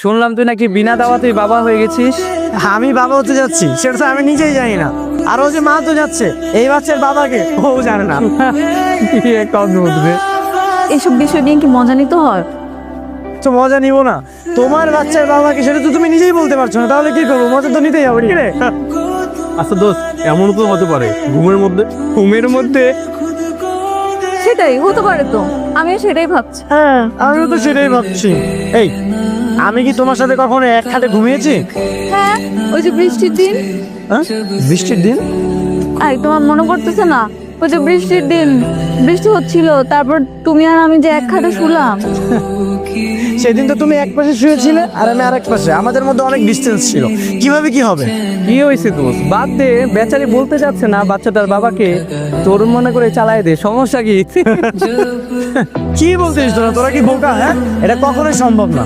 শুনলাম তুই নাকি বিনা দাওয়াতেই বাবা হয়ে গেছিস। আমি বাবা হতে যাচ্ছি সেটা তো আমি নিজেই জানি না। আর ও যে মা তো যাচ্ছে, এই বাচ্চার বাবাকে ও জানে না। কি এক অদ্ভুত রে। এসব বিষয় নিয়ে কি মজা নিতে হয়? তো মজা নিব না? তোমার বাচ্চার বাবাকে সেটা তো তুমি নিজেই বলতে পারছো না, তাহলে কি করবো? মজা তো নিতেই হবে, ঠিক রে? আচ্ছা দোস্ত, এমনও তো হতে পারে ঘুমের মধ্যে। ঘুমের মধ্যে? সেটাই হতে পারে তো, আমিও সেটাই ভাবছি। হ্যাঁ, আমিও তো সেটাই ভাবছি। এই, আমি কি তোমার সাথে কখনো এক খাটে ঘুমিয়েছি? হ্যাঁ, ওই যে বৃষ্টির দিন। হ্যাঁ, বৃষ্টির দিন? তোমার মনে পড়তেছে না? ওই যে বৃষ্টির দিন, বৃষ্টি হচ্ছিল, তারপর তুমি আর আমি যে এক খাটে শুলাম। সেদিন তো তুমি এক পাশে শুয়েছিলে আর আমি আরেক পাশে, আমাদের মধ্যে অনেক ডিস্টেন্স ছিল। কিভাবে কি হবে? কি হয়েছে দোস্ত? বাদ দে, বেচারি বলতে যাচ্ছে না বাচ্চাটার বাবাকে, তোর মনে করে চালায় দে, সমস্যা কি? কি বলছিস তোরা? তোরা কি বোকা? হ্যাঁ, এটা কখনোই সম্ভব না।